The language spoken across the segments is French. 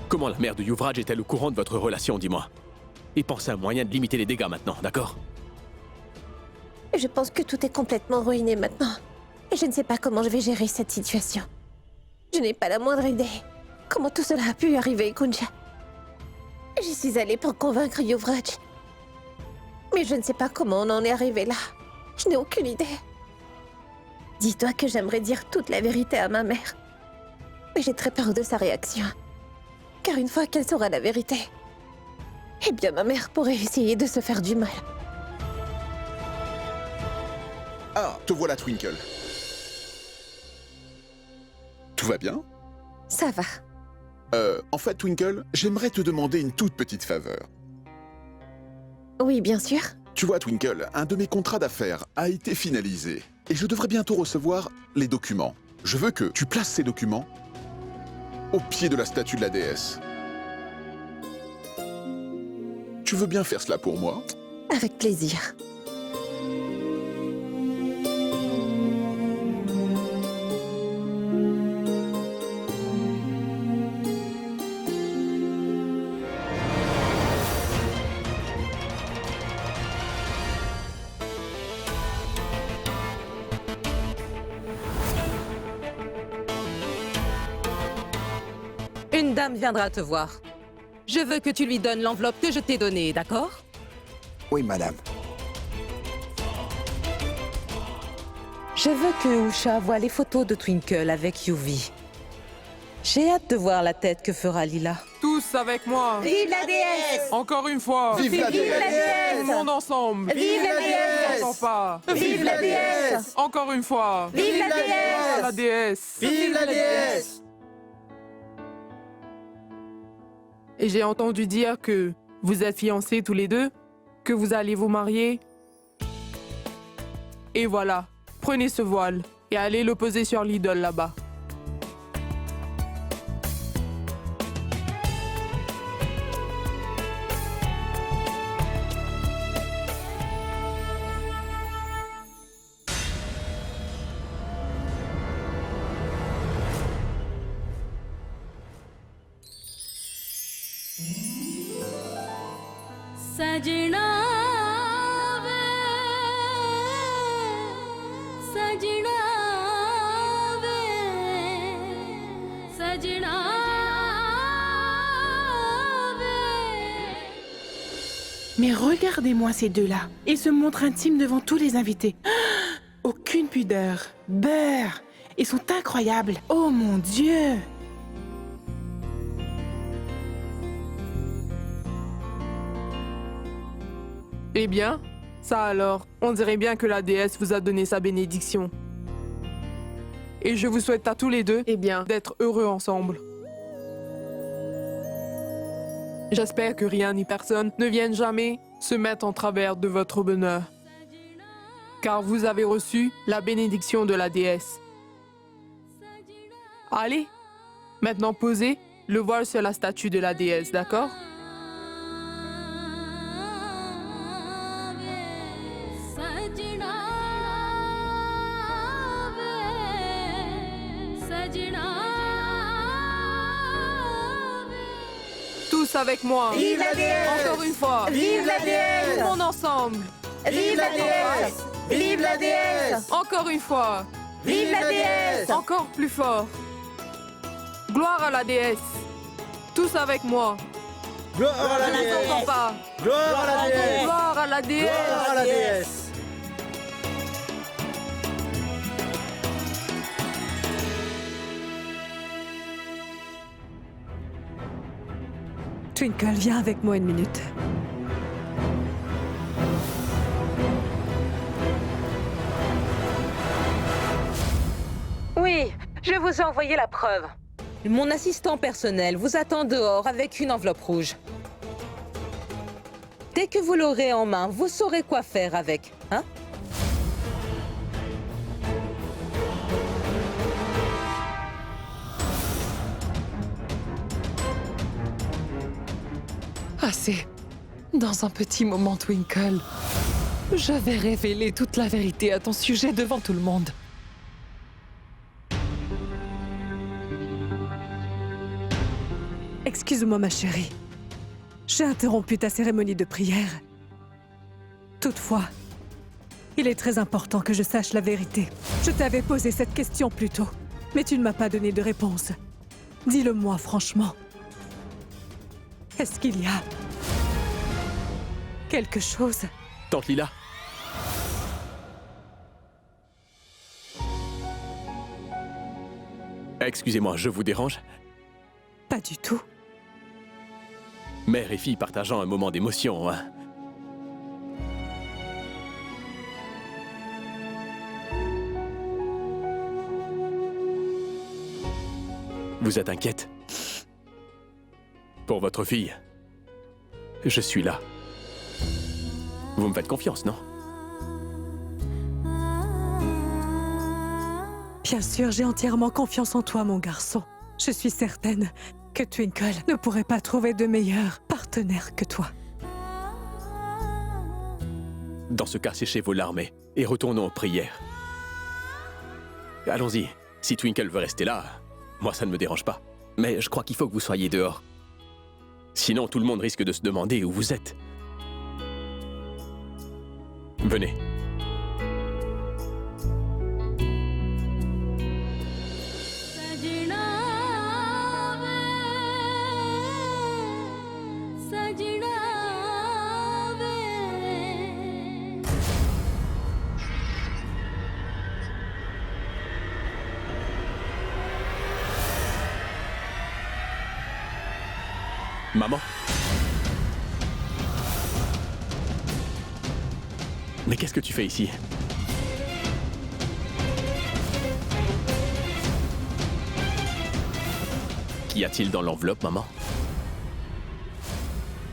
Comment la mère de Yuvraj est-elle au courant de votre relation, dis-moi? Et pensez à un moyen de limiter les dégâts maintenant, d'accord? Je pense que tout est complètement ruiné maintenant. Et je ne sais pas comment je vais gérer cette situation. Je n'ai pas la moindre idée. Comment tout cela a pu arriver, Kunja? J'y suis allée pour convaincre Yuvraj. Mais je ne sais pas comment on en est arrivé là. Je n'ai aucune idée. Dis-toi que j'aimerais dire toute la vérité à ma mère. Mais j'ai très peur de sa réaction. Car une fois qu'elle saura la vérité, eh bien ma mère pourrait essayer de se faire du mal. Ah, te voilà, Twinkle. Tout va bien? Ça va. En fait, Twinkle, j'aimerais te demander une toute petite faveur. Oui, bien sûr. Tu vois, Twinkle, un de mes contrats d'affaires a été finalisé. Et je devrais bientôt recevoir les documents. Je veux que tu places ces documents au pied de la statue de la déesse. Tu veux bien faire cela pour moi? Avec plaisir. Une dame viendra te voir. Je veux que tu lui donnes l'enveloppe que je t'ai donnée, d'accord? Oui, madame. Je veux que Usha voie les photos de Twinkle avec Yuvi. J'ai hâte de voir la tête que fera Lila. Tous avec moi. Vive la déesse! Encore une fois. Vive la Vive la déesse! Tout le déesse! monde ensemble. Vive la déesse! N'entends pas. Vive la déesse! Encore une fois. Vive la déesse! La déesse. Vive la déesse! Et j'ai entendu dire que vous êtes fiancés tous les deux, que vous allez vous marier. Et voilà, prenez ce voile et allez le poser sur l'idole là-bas. सजना वे सजना वे सजना वे। Mais regardez-moi ces deux-là. Ils se montrent intimes devant tous les invités. Ah, aucune pudeur. Beurre. Ils sont incroyables. Oh mon Dieu! Eh bien, ça alors, on dirait bien que la déesse vous a donné sa bénédiction. Et je vous souhaite à tous les deux, eh bien, d'être heureux ensemble. J'espère que rien ni personne ne vienne jamais se mettre en travers de votre bonheur. Car vous avez reçu la bénédiction de la déesse. Allez, maintenant posez le voile sur la statue de la déesse, d'accord? Tous avec moi. Vive la déesse! Encore une fois. Vive la Tout déesse! le monde ensemble. Vive la déesse! Vive la déesse! Encore une fois. Vive la déesse! Encore plus fort. Gloire à la déesse. Tous avec moi. Gloire à la Je ne déesse! t'entends pas. Gloire à la déesse! Gloire à la déesse. Gloire à la déesse! Twinkle, viens avec moi une minute. Oui, je vous ai envoyé la preuve. Mon assistant personnel vous attend dehors avec une enveloppe rouge. Dès que vous l'aurez en main, vous saurez quoi faire avec, hein? Assez. Dans un petit moment, Twinkle. Je vais révéler toute la vérité à ton sujet devant tout le monde. Excuse-moi, ma chérie. J'ai interrompu ta cérémonie de prière. Toutefois, il est très important que je sache la vérité. Je t'avais posé cette question plus tôt, mais tu ne m'as pas donné de réponse. Dis-le-moi franchement. Est-ce qu'il y a quelque chose? Tante Lila. Excusez-moi, je vous dérange? Pas du tout. Mère et fille partageant un moment d'émotion, hein? Vous êtes inquiète? Pour votre fille, je suis là. Vous me faites confiance, non? Bien sûr, j'ai entièrement confiance en toi, mon garçon. Je suis certaine que Twinkle ne pourrait pas trouver de meilleur partenaire que toi. Dans ce cas, séchez vos larmes et retournons aux prières. Allons-y. Si Twinkle veut rester là, moi ça ne me dérange pas. Mais je crois qu'il faut que vous soyez dehors. Sinon, tout le monde risque de se demander où vous êtes. Venez. Maman? Mais qu'est-ce que tu fais ici? Qu'y a-t-il dans l'enveloppe, maman?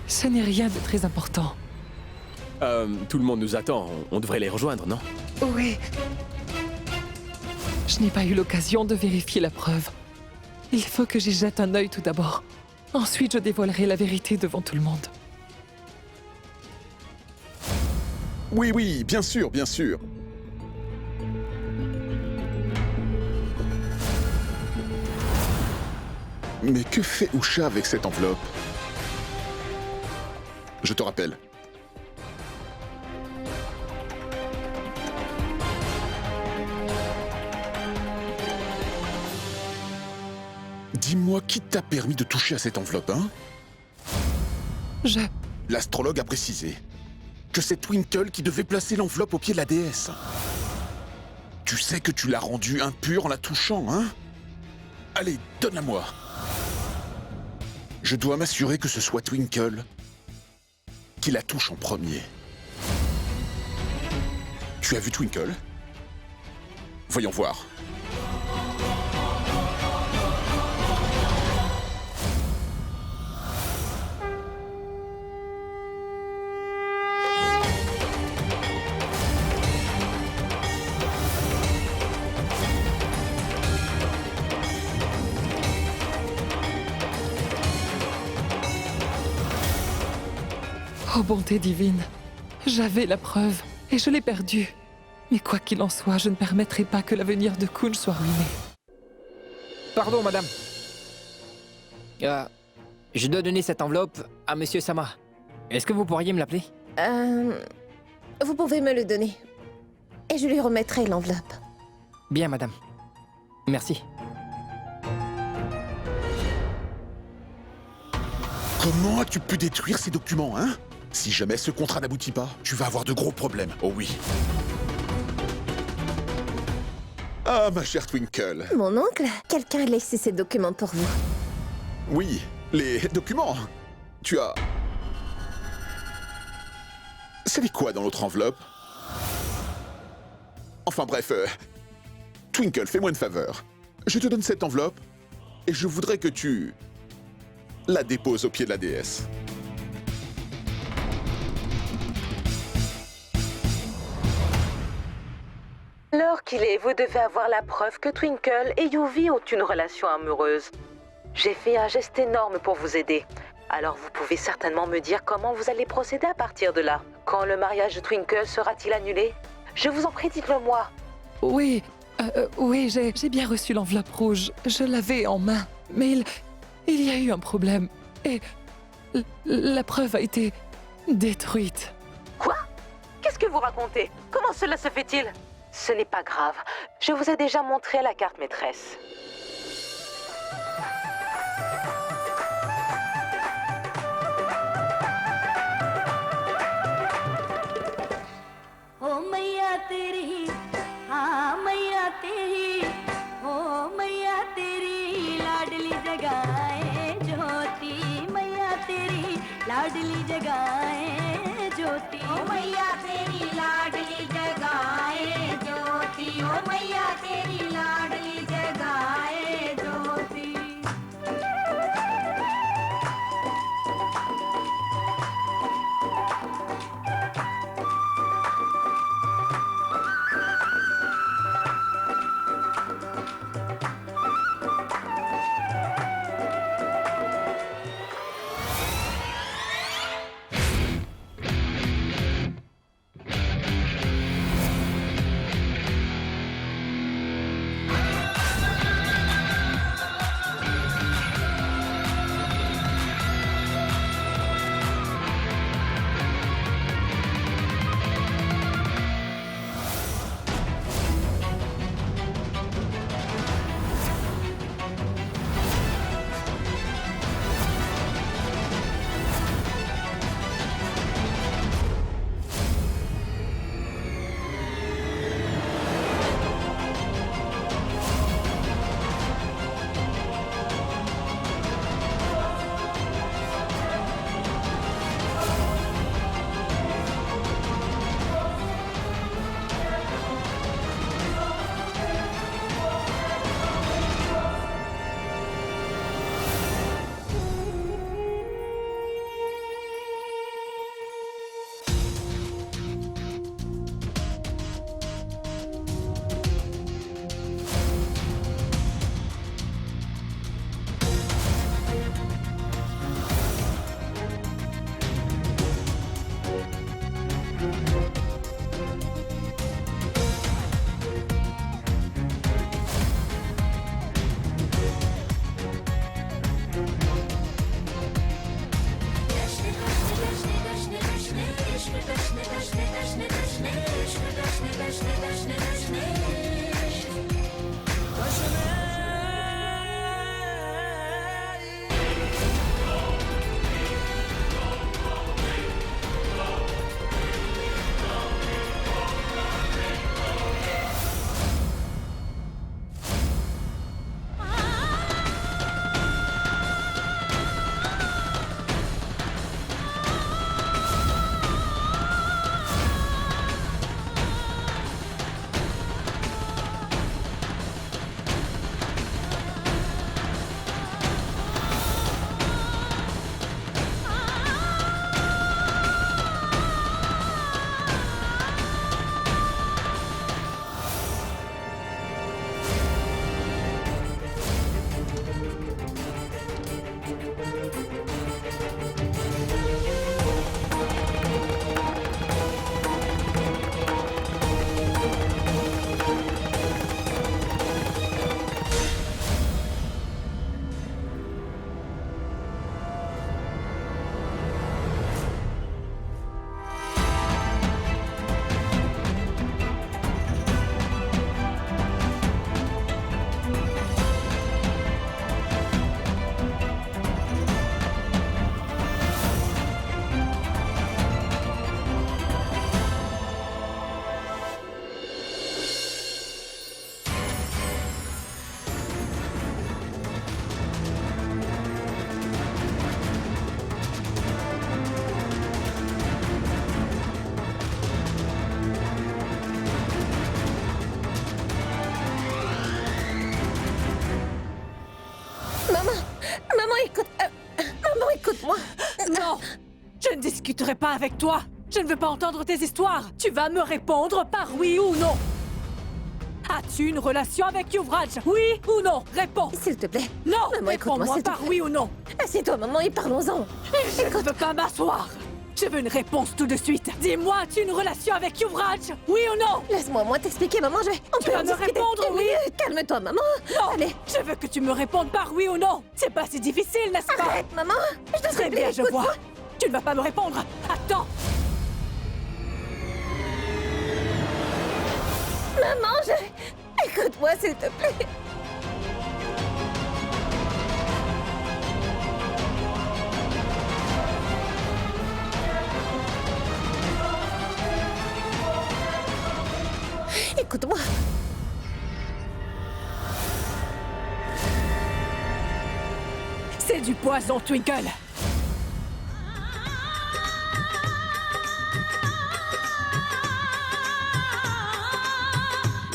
Ce n'est rien de très important. Tout le monde nous attend. On devrait les rejoindre, non? Oui. Je n'ai pas eu l'occasion de vérifier la preuve. Il faut que j'y jette un œil tout d'abord. Ensuite, je dévoilerai la vérité devant tout le monde. Oui, oui, bien sûr, bien sûr. Mais que fait Usha avec cette enveloppe? Je te rappelle. Dis-moi qui t'a permis de toucher à cette enveloppe, hein? L'astrologue a précisé que c'est Twinkle qui devait placer l'enveloppe au pied de la déesse. Tu sais que tu l'as rendue impure en la touchant, hein? Allez, donne-la-moi. Je dois m'assurer que ce soit Twinkle qui la touche en premier. Tu as vu Twinkle? Voyons voir. Oh bonté divine, j'avais la preuve et je l'ai perdue. Mais quoi qu'il en soit, je ne permettrai pas que l'avenir de Kunj soit ruiné. Pardon, madame. Je dois donner cette enveloppe à Monsieur Sama. Est-ce que vous pourriez me l'appeler? Vous pouvez me le donner. Et je lui remettrai l'enveloppe. Bien, madame. Merci. Comment as-tu pu détruire ces documents, hein? Si jamais ce contrat n'aboutit pas, tu vas avoir de gros problèmes. Oh oui. Ah, ma chère Twinkle. Mon oncle, quelqu'un a laissé ces documents pour vous. Oui, les documents. Tu as... C'était quoi dans l'autre enveloppe? Enfin bref, Twinkle, fais-moi une faveur. Je te donne cette enveloppe et je voudrais que tu la déposes au pied de la déesse. L'heure qu'il est, vous devez avoir la preuve que Twinkle et Yuvi ont une relation amoureuse. J'ai fait un geste énorme pour vous aider. Alors vous pouvez certainement me dire comment vous allez procéder à partir de là. Quand le mariage de Twinkle sera-t-il annulé? Je vous en prie, dites-le moi. Oui, oui, j'ai bien reçu l'enveloppe rouge. Je l'avais en main. Mais il y a eu un problème. Et la preuve a été détruite. Quoi? Qu'est-ce que vous racontez? Comment cela se fait-il? Ce n'est pas grave. Je vous ai déjà montré la carte maîtresse. ओ मैया तेरी हाँ मैया तेरी ओ मैया तेरी लाडली जगाए ज्योति मैया तेरी लाडली जगाए ज्योति ओ मैया तेरी लाडली जगाए ज्योति ओ मैया तेरी लाडली जगाए ज्योति écoute-moi. Non, je ne discuterai pas avec toi. Je ne veux pas entendre tes histoires. Tu vas me répondre par oui ou non. As-tu une relation avec Yuvraj? Oui ou non? Réponds. S'il te plaît. Non, Maman, écoute-moi, réponds-moi s'il te par plaît. oui ou non. Assieds-toi, maman, et parlons-en. Je ne veux pas m'asseoir. Je veux une réponse tout de suite. Dis-moi, as-tu une relation avec Yuvraj? Oui ou non? Laisse-moi moi t'expliquer, maman, On Tu peut vas en me discuter. répondre, Une oui? minute. Calme-toi, maman. Non. Allez. Je veux que tu me répondes par oui ou non. C'est pas si difficile, n'est-ce pas? Arrête, maman. Je te Très supplie, bien, je écoute-moi. vois. Tu ne vas pas me répondre. Attends. Maman, Écoute-moi, s'il te plaît. Écoute-moi. C'est du poison, Twinkle.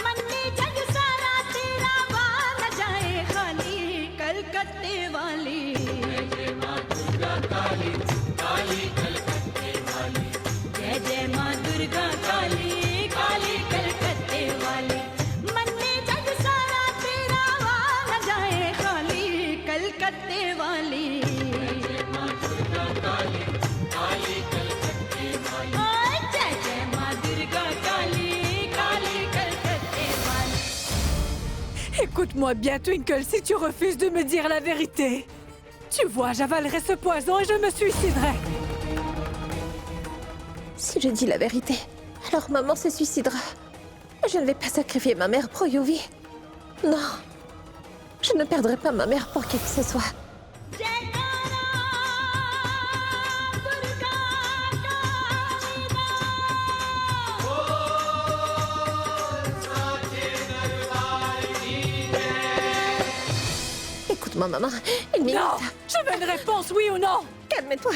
मन्ने जग सारा तेरा वाह न जाए खाली कलकत्ते वाली जय मां दुर्गा काली काली कलकत्ते वाली जय मां दुर्गा काली काली कलकत्ते वाली मन्ने जग सारा तेरा वाह न जाए खाली कलकत्ते वाली जय मां दुर्गा काली काली कलकत्ते वाली जय मां दुर्गा काली काली कलकत्ते वाली Écoute-moi bien, Twinkle, si tu refuses de me dire la vérité. Tu vois, j'avalerai ce poison et je me suiciderai. Si je dis la vérité, alors maman se suicidera. Je ne vais pas sacrifier ma mère pour Yuvi. Non. Je ne perdrai pas ma mère pour qui que ce soit. Écoute-moi, maman. Une minute. Non, je veux une réponse, oui ou non. Calme-toi.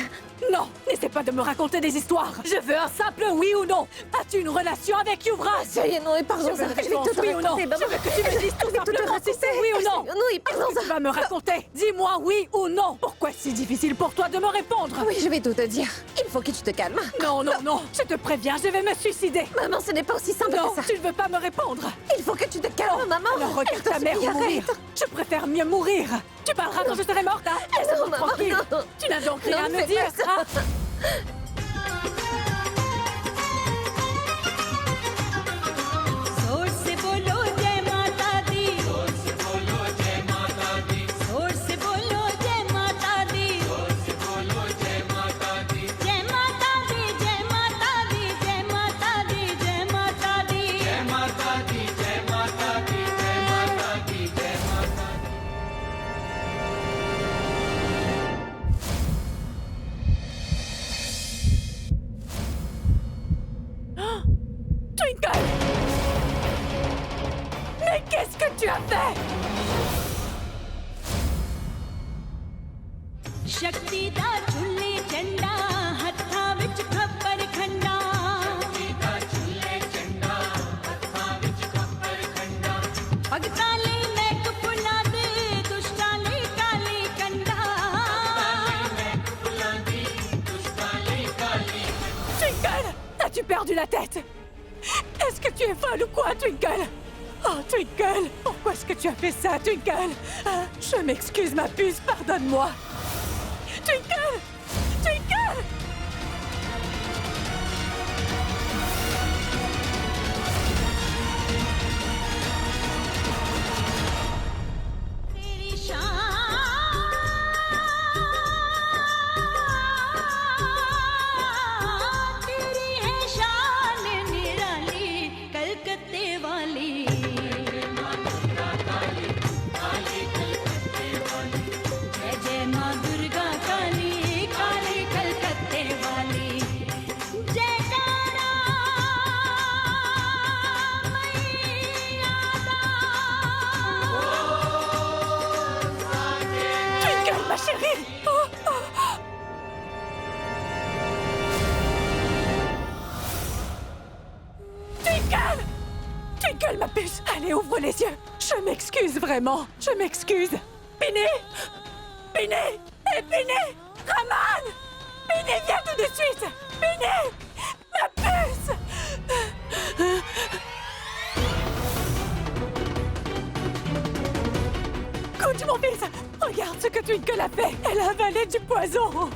Non, n'essaie pas de me raconter des histoires. Je veux un simple oui ou non. As-tu une relation avec Yuvraj? Soyez non et parlons-en. Je veux une Je vais réponse, tout te oui ou non. raconter, maman. Je veux que tu me dises tout Je vais tout te simplement si c'est raconter. oui ou non. Non et Qu'est-ce que parlons-en. tu vas me raconter? Dis-moi oui ou non. Pourquoi est-ce si difficile pour toi de me répondre? Oui, je vais tout te dire. Il faut que tu te calmes. Non, non, non. Je te préviens, je vais me suicider. Maman, ce n'est pas aussi simple Non, que ça. tu ne veux pas me répondre. Il faut que tu te calmes, maman. Alors regarde Je te ta mère supplie, mourir. arrête. Je préfère mieux mourir. Tu parleras quand je serai morte, hein? Non, Laisse-moi maman, tranquille. non. Tu n'as donc rien à Non, me fais dire, pas ça. hein? जोर से बोलो जय माता दी जोर से बोलो जय माता दी जोर से बोलो जय माता दी जोर से बोलो जय माता दी जय माता दी जय माता दी जय माता दी जय माता दी जय माता दी जय माता दी जय माता दी जय माता दी Twinkle! Mais qu'est-ce que tu as fait? शक्ति दा झुल्ले झंडा हत्था विच खब्बर खंडा शक्ति दा झुल्ले झंडा हत्था विच खब्बर खंडा भगतां लई नेक फुल्लां दे दुष्टां लई काली कंडा नेक फुल्लां दी दुष्टां लई काली Twinkle! As-tu perdu la tête? Est-ce que tu es folle ou quoi, Twinkle? Oh, Twinkle! Pourquoi est-ce que tu as fait ça, Twinkle? Hein? Je m'excuse, ma puce, pardonne-moi. Twinkle! Twinkle! तेरी शान तेरी है शान निराली कलकत्ते वाली जय मां दुर्गा काली काली कलकत्ते वाली जय जय मां दुर्गा काली काली कलकत्ते वाली जयकारा मैया दा Twinkle, ma chérie! Oh, oh. Twinkle! Twinkle, ma puce! Allez, ouvre les yeux! Je m'excuse vraiment! Je m'excuse! Pini! Pini! Hé, Pini! Raman! Pini, viens tout de suite! Pini! Ma puce! ce que Twinkle a fait. Elle a avalé du poison.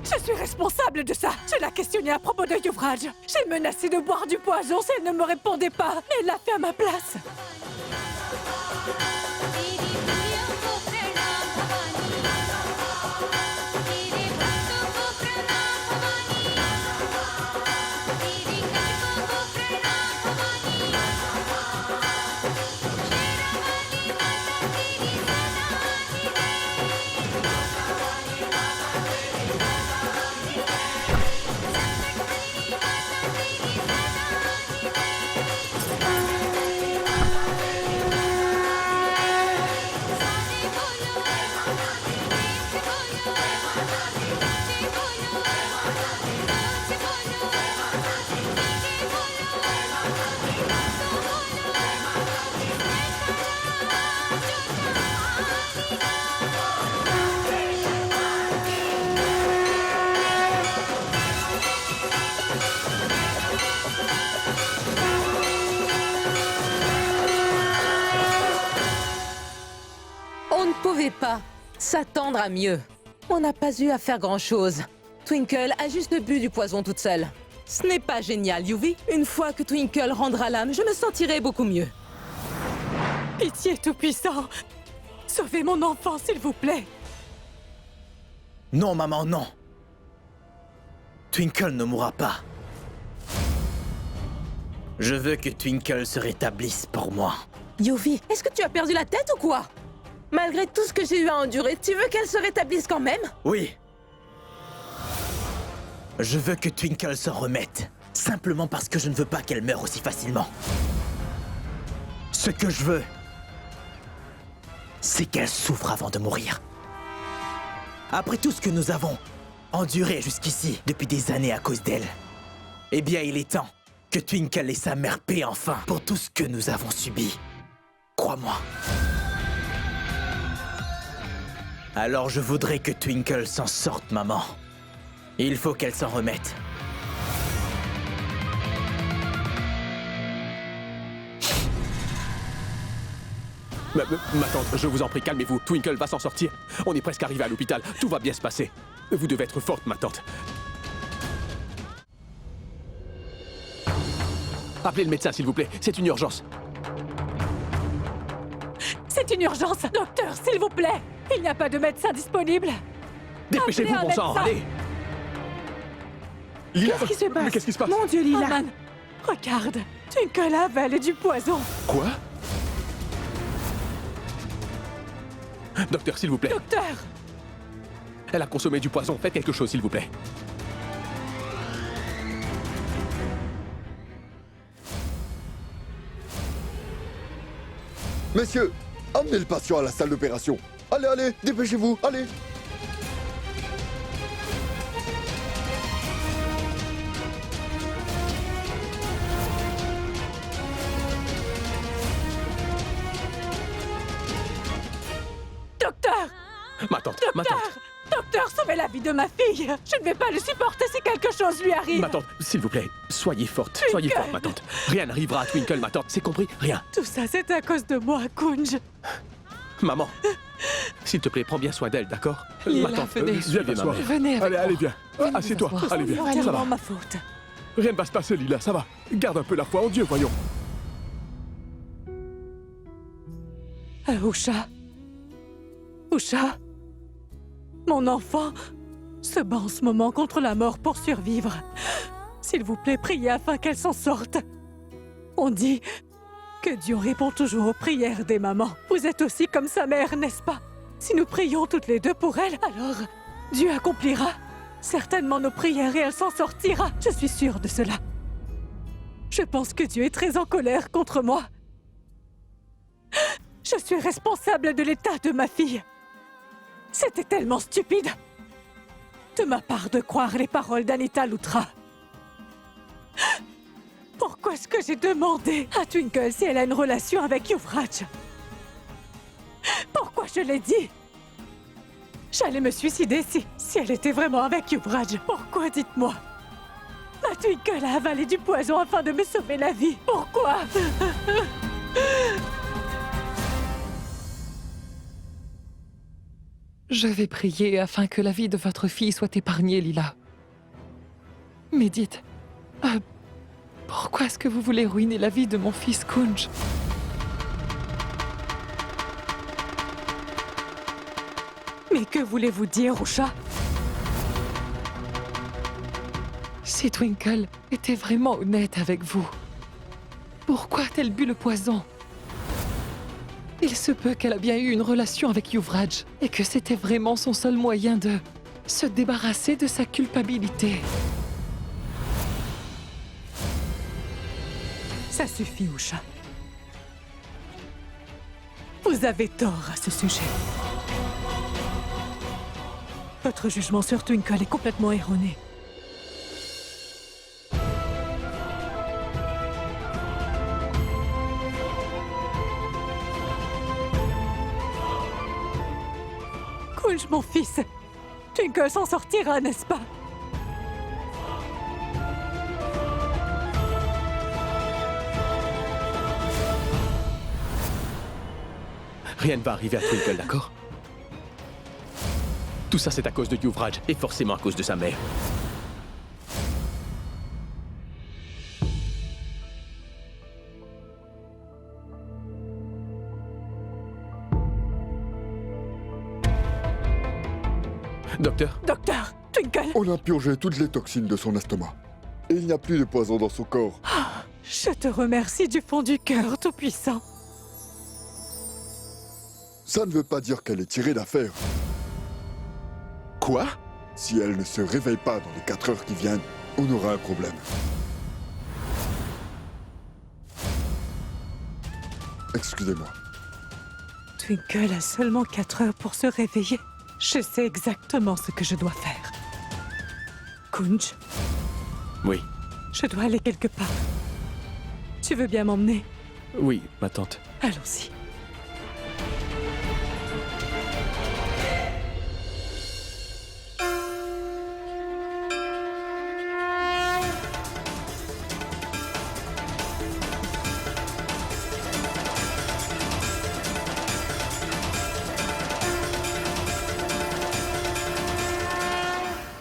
Je suis responsable de ça. Je l'ai questionné à propos de Yuvraj. J'ai menacé de boire du poison si elle ne me répondait pas. Mais elle l'a fait à ma place. On ne pouvait pas s'attendre à mieux. On n'a pas eu à faire grand-chose. Twinkle a juste bu du poison toute seule. Ce n'est pas génial, Yuvi. Une fois que Twinkle rendra l'âme, je me sentirai beaucoup mieux. Pitié tout-puissant. Sauvez mon enfant, s'il vous plaît. Non, maman, non. Twinkle ne mourra pas. Je veux que Twinkle se rétablisse pour moi. Yuvi, est-ce que tu as perdu la tête ou quoi? Malgré tout ce que j'ai eu à endurer, tu veux qu'elle se rétablisse quand même? Oui. Je veux que Twinkle s'en remette. Simplement parce que je ne veux pas qu'elle meure aussi facilement. Ce que je veux, c'est qu'elle souffre avant de mourir. Après tout ce que nous avons enduré jusqu'ici, depuis des années à cause d'elle, eh bien il est temps que Twinkle et sa mère paient enfin pour tout ce que nous avons subi. Crois-moi. Alors je voudrais que Twinkle s'en sorte, maman. Il faut qu'elle s'en remette. Ma tante, je vous en prie, calmez-vous. Twinkle va s'en sortir. On est presque arrivé à l'hôpital. Tout va bien se passer. Vous devez être forte, ma tante. Appelez le médecin, s'il vous plaît. C'est une urgence. C'est une urgence. Docteur, s'il vous plaît. Il n'y a pas de médecin disponible. Dépêchez-vous, Appelez un bon sang, médecin. allez. Lila, Qu'est-ce qui se passe? mais qu'est-ce qui se passe? Mon Dieu, Lila. Aman, regarde. Twinkle a avalé du poison. Quoi? Docteur, s'il vous plaît. Docteur. Elle a consommé du poison. Faites quelque chose, s'il vous plaît. Messieurs, emmenez le patient à la salle d'opération. Allez, allez, dépêchez-vous, allez. Docteur. Ma tante, ma Docteur. tante. Docteur, sauvez la vie de ma fille. Je ne vais pas le supporter si quelque chose lui arrive. Ma tante, s'il vous plaît, soyez forte. Twinkle. Soyez forte, ma tante. Rien n'arrivera à Twinkle, ma tante. C'est compris? Rien. Tout ça, c'est à cause de moi, Kunj. Maman, s'il te plaît, prends bien soin d'elle, d'accord? Lila, Ma tante, venez. viens, ma mère. Venez avec Allez, moi. allez, viens. Venez vous Assieds-toi. asseoir. Allez, viens. Ça Entièrement va. ma faute. Rien ne va se passer, Lila, ça va. Garde un peu la foi en Dieu, voyons. Usha. Usha. Mon enfant se bat en ce moment contre la mort pour survivre. S'il vous plaît, priez afin qu'elle s'en sorte. On dit que Dieu répond toujours aux prières des mamans. Vous êtes aussi comme sa mère, n'est-ce pas? Si nous prions toutes les deux pour elle, alors Dieu accomplira certainement nos prières et elle s'en sortira. Je suis sûre de cela. Je pense que Dieu est très en colère contre moi. Je suis responsable de l'état de ma fille. C'était tellement stupide de ma part de croire les paroles d'Anita Lutra. Pourquoi est-ce que j'ai demandé à Twinkle si elle a une relation avec Yuvraj? Pourquoi je l'ai dit? J'allais me suicider si elle était vraiment avec Yuvraj. Pourquoi, dites-moi? Ma Twinkle a avalé du poison afin de me sauver la vie. Pourquoi? Je vais prier afin que la vie de votre fille soit épargnée, Lila. Mais dites, pourquoi est-ce que vous voulez ruiner la vie de mon fils Kunj? Mais que voulez-vous dire, Usha? Si Twinkle était vraiment honnête avec vous, pourquoi a-t-elle bu le poison? Il se peut qu'elle a bien eu une relation avec Yuvraj et que c'était vraiment son seul moyen de se débarrasser de sa culpabilité. Ça suffit, Usha. Vous avez tort à ce sujet. Votre jugement sur Twinkle est complètement erroné. Kunj, mon fils, Twinkle s'en sortira, n'est-ce pas? Rien ne va arriver à Twinkle, d'accord? Tout ça, c'est à cause de Yuvraj, et forcément à cause de sa mère. Docteur? Docteur, Twinkle! On a purgé toutes les toxines de son estomac. Et il n'y a plus de poison dans son corps. Je te remercie du fond du cœur, Tout-Puissant. Ça ne veut pas dire qu'elle est tirée d'affaire. Quoi? Si elle ne se réveille pas dans les 4 heures qui viennent, on aura un problème. Excusez-moi. Twinkle a seulement 4 heures pour se réveiller. Je sais exactement ce que je dois faire. Kunj, Oui. je dois aller quelque part. Tu veux bien m'emmener? Oui, ma tante. Allons-y.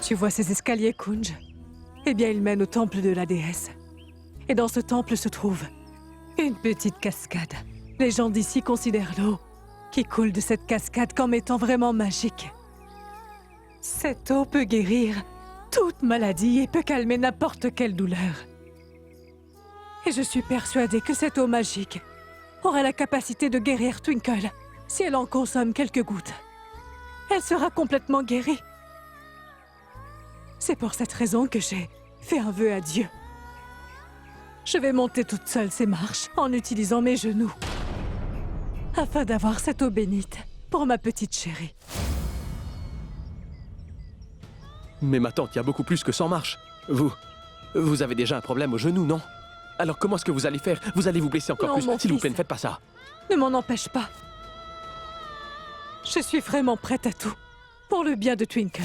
Tu vois ces escaliers, Kunj? Eh bien, ils mènent au temple de la déesse. Et dans ce temple se trouve une petite cascade. Les gens d'ici considèrent l'eau qui coule de cette cascade comme étant vraiment magique. Cette eau peut guérir toute maladie et peut calmer n'importe quelle douleur. Et je suis persuadée que cette eau magique aura la capacité de guérir Twinkle si elle en consomme quelques gouttes. Elle sera complètement guérie. C'est pour cette raison que j'ai fait un vœu à Dieu. Je vais monter toute seule ces marches en utilisant mes genoux afin d'avoir cette eau bénite pour ma petite chérie. Mais ma tante, il y a beaucoup plus que 100 marches. Vous avez déjà un problème au genou, non? Alors comment est-ce que vous allez faire? Vous allez vous blesser encore Non, plus. mon S'il vous fils. plaît, ne faites pas ça. Ne m'en empêche pas. Je suis vraiment prête à tout pour le bien de Twinkle.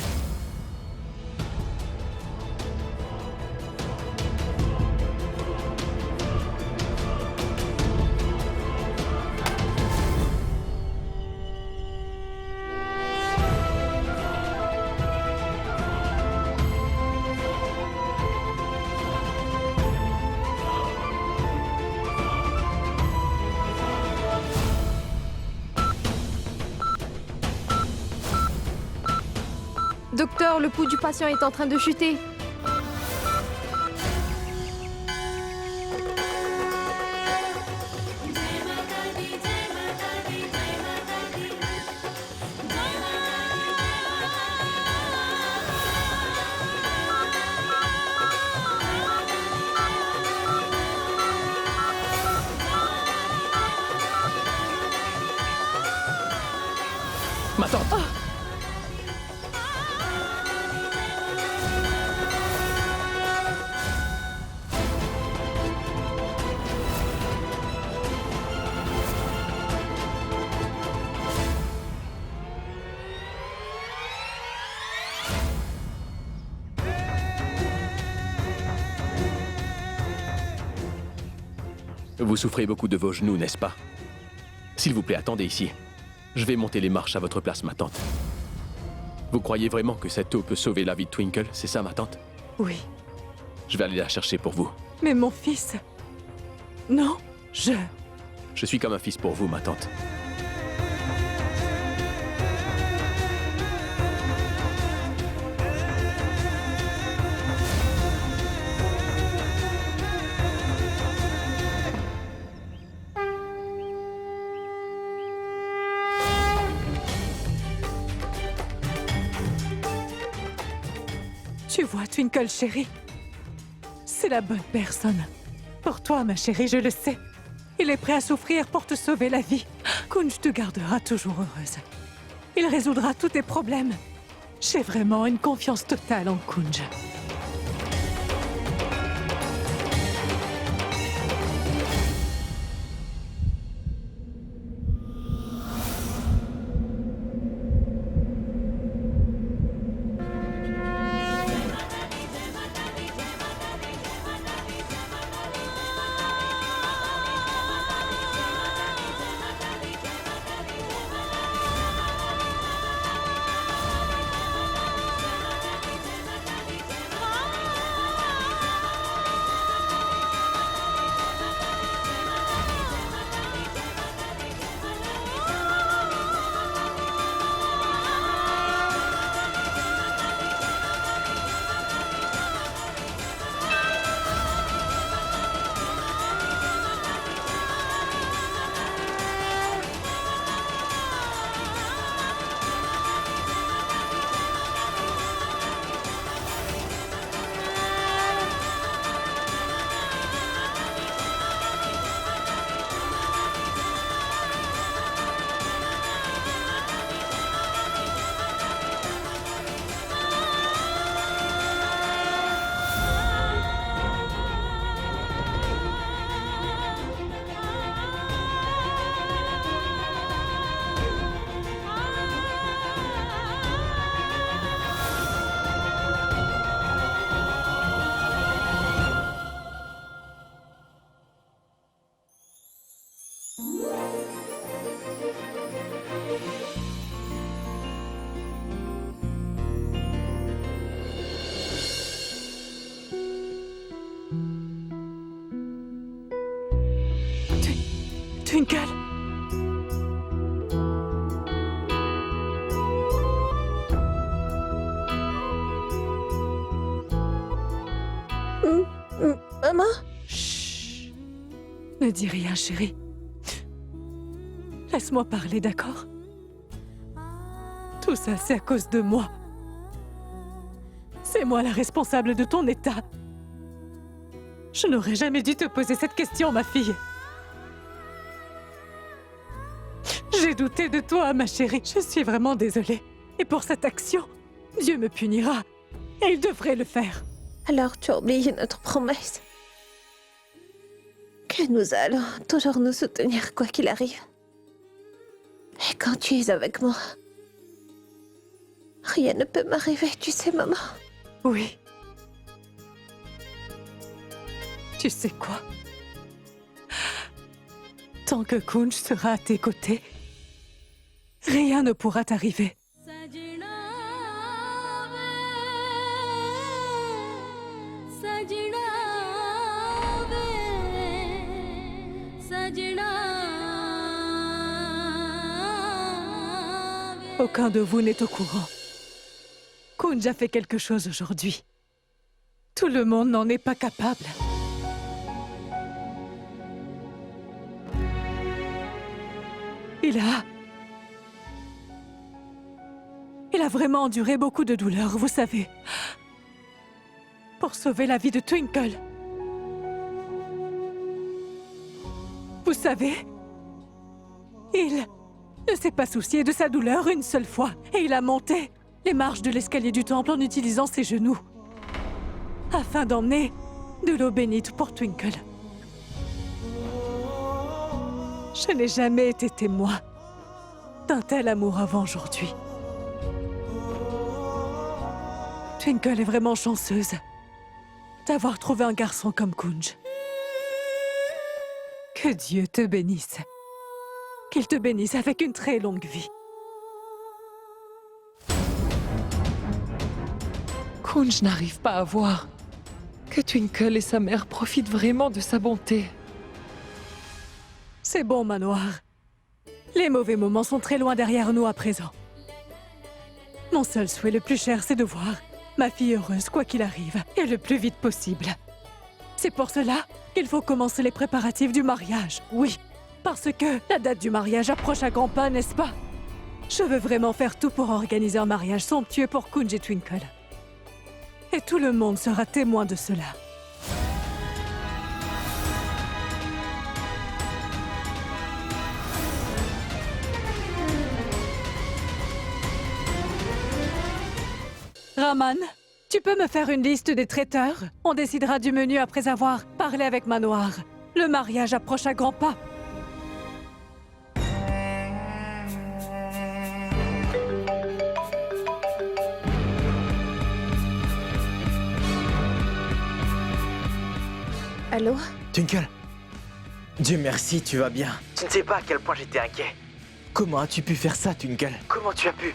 Docteur, le pouls du patient est en train de chuter. Ma tante! Vous souffrez beaucoup de vos genoux, n'est-ce pas? S'il vous plaît, attendez ici. Je vais monter les marches à votre place, ma tante. Vous croyez vraiment que cette eau peut sauver la vie de Twinkle, c'est ça, ma tante? Oui. Je vais aller la chercher pour vous. Mais mon fils... Non, Je suis comme un fils pour vous, ma tante. Tu vois, Twinkle, chérie, c'est la bonne personne. Pour toi, ma chérie, je le sais. Il est prêt à souffrir pour te sauver la vie. Kunj te gardera toujours heureuse. Il résoudra tous tes problèmes. J'ai vraiment une confiance totale en Kunj. Twinkle. Maman? Chut. Ne dis rien, chérie. Laisse-moi parler, d'accord? Tout ça, c'est à cause de moi. C'est moi la responsable de ton état. Je n'aurais jamais dû te poser cette question, ma fille. J'ai douté de toi, ma chérie. Je suis vraiment désolée. Et pour cette action, Dieu me punira. Et il devrait le faire. Alors tu as oublié notre promesse? Que nous allons toujours nous soutenir quoi qu'il arrive. Et quand tu es avec moi, rien ne peut m'arriver, tu sais, maman. Oui. Tu sais quoi? Tant que Kunj sera à tes côtés, rien ne pourra t'arriver. Aucun de vous n'est au courant. Kunj a fait quelque chose aujourd'hui. Tout le monde n'en est pas capable. Il a vraiment enduré beaucoup de douleurs, vous savez. Pour sauver la vie de Twinkle. Vous savez, il ne s'est pas soucié de sa douleur une seule fois. Et il a monté les marches de l'escalier du temple en utilisant ses genoux. Afin d'emmener de l'eau bénite pour Twinkle. Je n'ai jamais été témoin d'un tel amour avant aujourd'hui. Twinkle est vraiment chanceuse d'avoir trouvé un garçon comme Kunj. Que Dieu te bénisse. Qu'il te bénisse avec une très longue vie. Kunj n'arrive pas à voir que Twinkle et sa mère profitent vraiment de sa bonté. C'est bon, Manoir. Les mauvais moments sont très loin derrière nous à présent. Mon seul souhait le plus cher, c'est de voir ma fille heureuse, quoi qu'il arrive, et le plus vite possible. C'est pour cela qu'il faut commencer les préparatifs du mariage. Oui, parce que la date du mariage approche à grands pas, n'est-ce pas? Je veux vraiment faire tout pour organiser un mariage somptueux pour Kunj et Twinkle. Et tout le monde sera témoin de cela. Raman, tu peux me faire une liste des traiteurs? On décidera du menu après avoir parlé avec Manoir. Le mariage approche à grands pas. Allô? Twinkle, Dieu merci, tu vas bien. Tu ne sais pas à quel point j'étais inquiet. Comment as-tu pu faire ça, Twinkle? Comment tu as pu?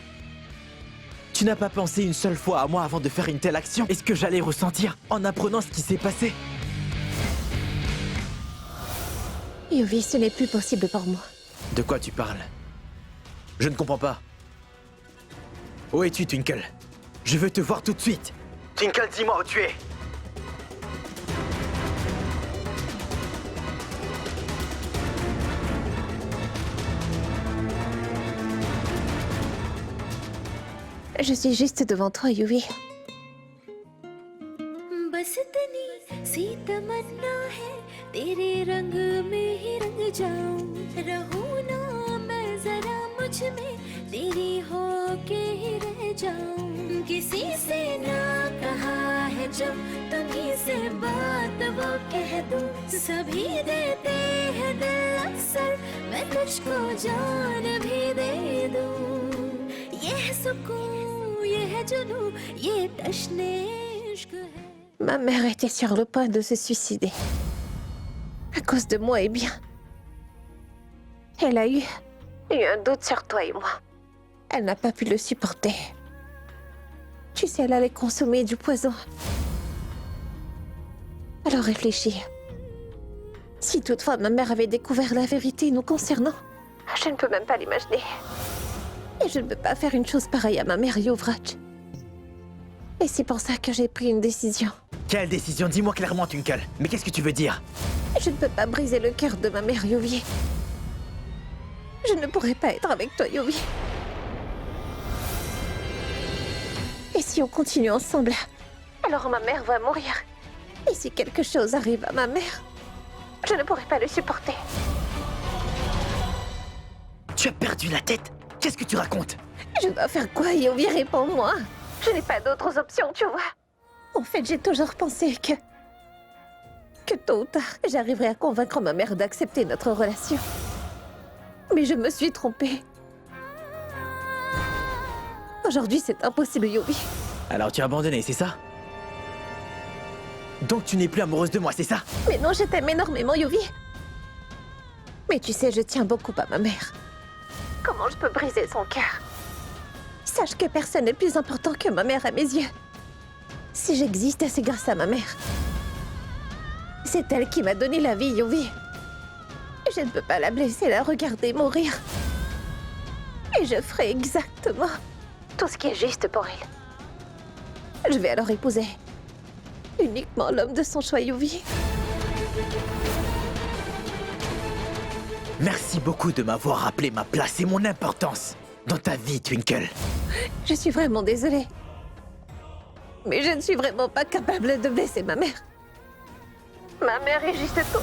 Tu n'as pas pensé une seule fois à moi avant de faire une telle action? Est-ce que j'allais ressentir en apprenant ce qui s'est passé? Yuvi, ce n'est plus possible pour moi. De quoi tu parles? Je ne comprends pas. Où es-tu, Twinkle? Je veux te voir tout de suite. Twinkle, dis-moi où tu es. Je suis juste devant toi, Yuvi. बस इतनी सी तमन्ना है तेरे रंग में ही रंग जाऊं रहूं ना मैं जरा मुझ में तेरी होके ही रह जाऊं किसी से ना कहा है जब तुम्हीं से बात वो कह दूं सभी देते हैं दिल अक्सर मैं तुझको जान भी दे दूं ये है सुकून ये है जुनून ये तश्ने इश्क है. Ma mère était sur le point de se suicider. À cause de moi, eh bien. Elle a eu un doute sur toi et moi. Elle n'a pas pu le supporter. Tu sais, elle allait consommer du poison. Alors réfléchis. Si toutefois ma mère avait découvert la vérité nous concernant, je ne peux même pas l'imaginer. Et je ne peux pas faire une chose pareille à ma mère Yuvraj. Et c'est pour ça que j'ai pris une décision. Quelle décision? Dis-moi clairement, Twinkle. Mais qu'est-ce que tu veux dire? Je ne peux pas briser le cœur de ma mère Yuvi. Je ne pourrais pas être avec toi, Yuvi. Et si on continue ensemble, alors ma mère va mourir. Et si quelque chose arrive à ma mère, je ne pourrai pas le supporter. Tu as perdu la tête? Qu'est-ce que tu racontes? Je dois faire quoi, Yuvi? Réponds-moi. Je n'ai pas d'autres options, tu vois. En fait, j'ai toujours pensé que tôt ou tard, j'arriverai à convaincre ma mère d'accepter notre relation. Mais je me suis trompée. Aujourd'hui, c'est impossible, Yuvi. Alors tu as abandonné, c'est ça? Donc tu n'es plus amoureuse de moi, c'est ça? Mais non, je t'aime énormément, Yuvi. Mais tu sais, je tiens beaucoup à ma mère. Comment je peux briser son cœur? Sache que personne n'est plus important que ma mère à mes yeux. Si j'existe, c'est grâce à ma mère. C'est elle qui m'a donné la vie, Yuvi. Je ne peux pas la blesser, la regarder mourir. Et je ferai exactement tout ce qui est juste pour elle. Je vais alors épouser uniquement l'homme de son choix, Yuvi. Merci beaucoup de m'avoir rappelé ma place et mon importance dans ta vie, Twinkle. Je suis vraiment désolée. Mais je ne suis vraiment pas capable de blesser ma mère. Ma mère est juste tout.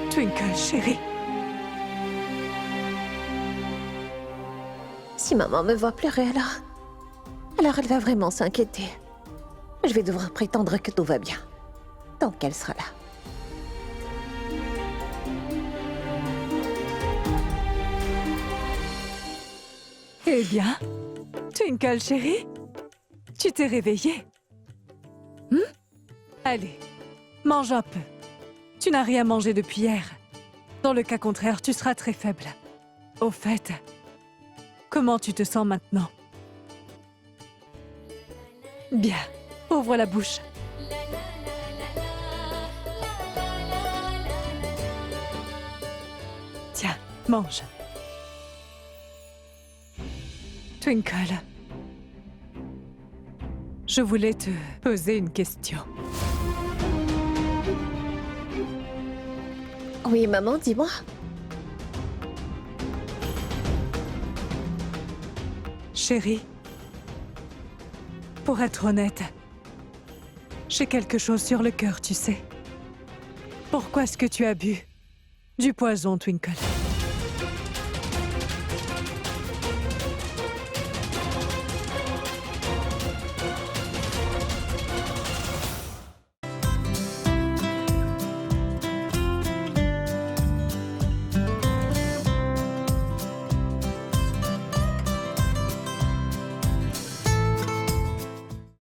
Twinkle, chérie. Si maman me voit pleurer alors elle va vraiment s'inquiéter. Je vais devoir prétendre que tout va bien. Tant qu'elle sera là. Eh bien, Twinkle, chérie, tu t'es réveillée. Allez, mange un peu. Tu n'as rien mangé depuis hier. Dans le cas contraire, tu seras très faible. Au fait, comment tu te sens maintenant? Bien, ouvre la bouche. Tiens, mange. Twinkle, je voulais te poser une question. Oui, maman, dis-moi. Chérie, pour être honnête, j'ai quelque chose sur le cœur, tu sais. Pourquoi est-ce que tu as bu du poison, Twinkle?